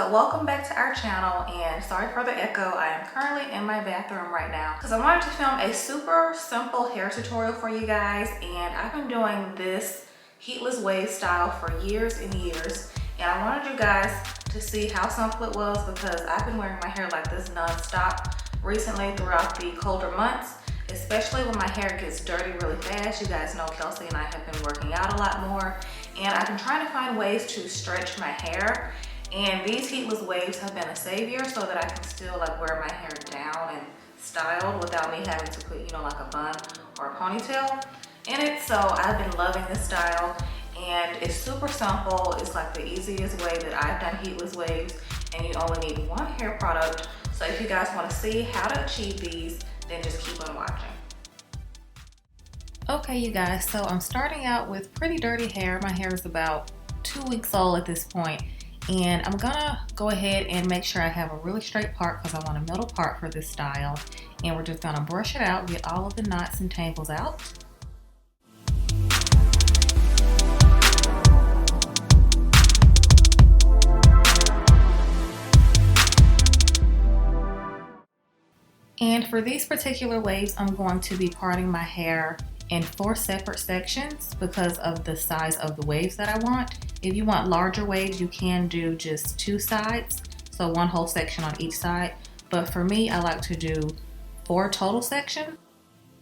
So welcome back to our channel, and sorry for the echo. I am currently in my bathroom right now because I wanted to film a super simple hair tutorial for you guys, and I've been doing this heatless wave style for years and years, and I wanted you guys to see how simple it was because I've been wearing my hair like this non-stop recently throughout the colder months, especially when my hair gets dirty really fast. You guys know Kelsey and I have been working out a lot more, and I've been trying to find ways to stretch my hair. And these heatless waves have been a savior so that I can still like wear my hair down and styled without me having to put, like a bun or a ponytail in it. So I've been loving this style, and it's super simple. It's like the easiest way that I've done heatless waves, and you only need one hair product. So if you guys want to see how to achieve these, then just keep on watching. Okay, you guys, so I'm starting out with pretty dirty hair. My hair is about 2 weeks old at this point. And I'm gonna go ahead and make sure I have a really straight part because I want a middle part for this style. And we're just gonna brush it out, get all of the knots and tangles out. And for these particular waves, I'm going to be parting my hair in 4 separate sections because of the size of the waves that I want. If you want larger waves, you can do just 2 sides, so 1 whole section on each side. But for me, I like to do 4 total sections.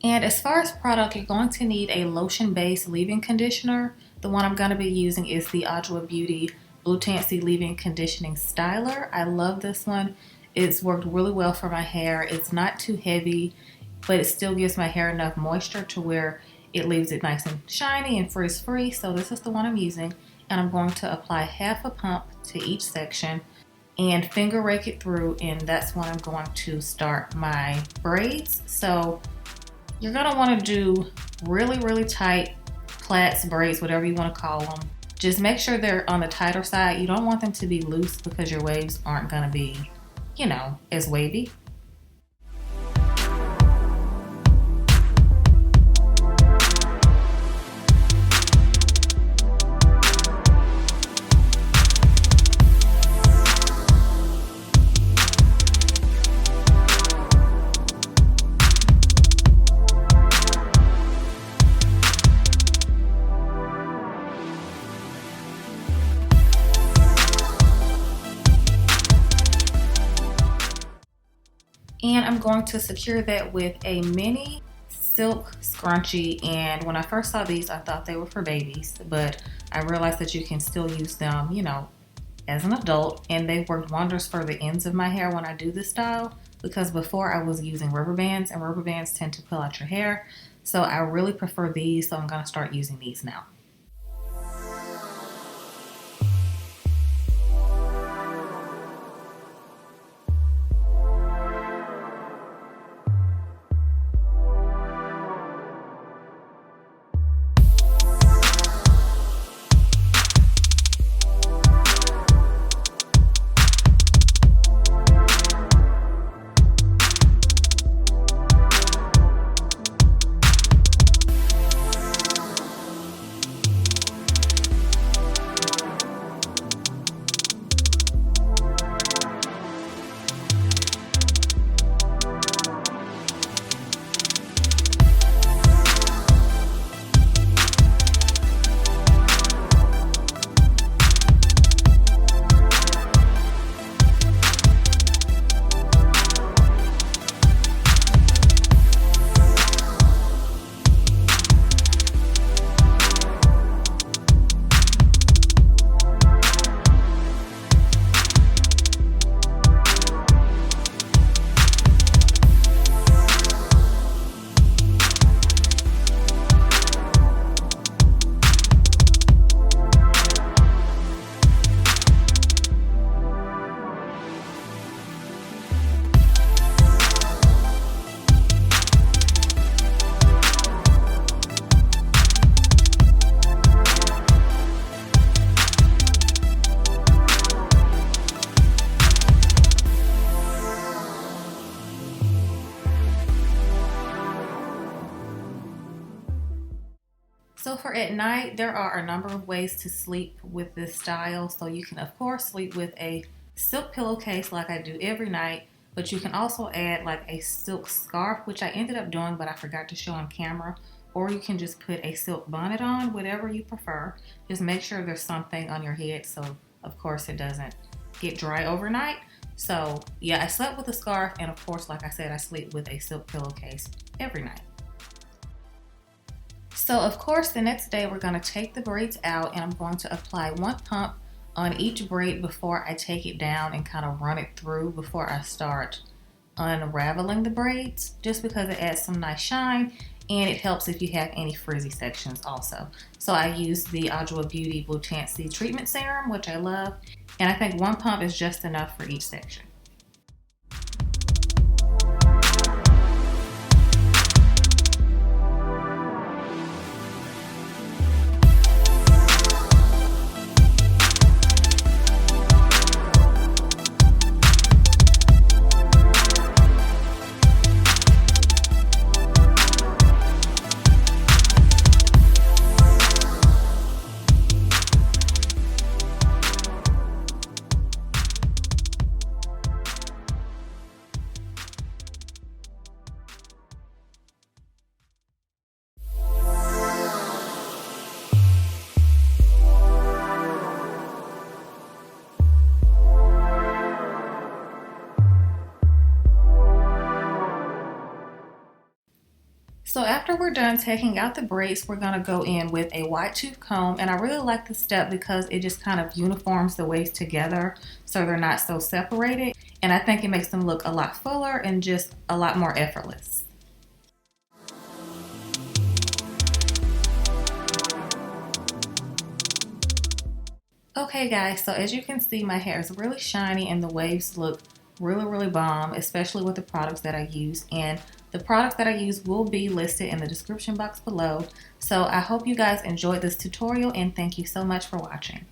And as far as product, you're going to need a lotion-based leave-in conditioner. The one I'm going to be using is the Adwoa Beauty Blue Tansy Leave-In Conditioning Styler. I love this one. It's worked really well for my hair. It's not too heavy, but it still gives my hair enough moisture to where it leaves it nice and shiny and frizz-free. So this is the one I'm using, and I'm going to apply half a pump to each section and finger rake it through, and that's when I'm going to start my braids. So you're gonna wanna do really tight plaits, braids, whatever you wanna call them. Just make sure they're on the tighter side. You don't want them to be loose because your waves aren't gonna be, as wavy. And I'm going to secure that with a mini silk scrunchie. And when I first saw these, I thought they were for babies, but I realized that you can still use them, as an adult. And they worked wonders for the ends of my hair when I do this style, because before I was using rubber bands, and rubber bands tend to pull out your hair. So I really prefer these, so I'm gonna start using these now. So for at night, there are a number of ways to sleep with this style. So you can, of course, sleep with a silk pillowcase like I do every night, but you can also add like a silk scarf, which I ended up doing, but I forgot to show on camera. Or you can just put a silk bonnet on, whatever you prefer. Just make sure there's something on your head so, of course, it doesn't get dry overnight. So, yeah, I slept with a scarf, and of course, like I said, I sleep with a silk pillowcase every night. So, of course, the next day we're going to take the braids out, and I'm going to apply one pump on each braid before I take it down and kind of run it through before I start unraveling the braids, just because it adds some nice shine. And it helps if you have any frizzy sections also. So I use the Adwoa Beauty Blutancy Treatment Serum, which I love. And I think one pump is just enough for each section. So after we're done taking out the braids, we're going to go in with a wide tooth comb, and I really like this step because it just kind of uniforms the waves together so they're not so separated, and I think it makes them look a lot fuller and just a lot more effortless. Okay guys, so as you can see, my hair is really shiny and the waves look really bomb, especially with the products that I use, and the products that I use will be listed in the description box below. So I hope you guys enjoyed this tutorial, and thank you so much for watching.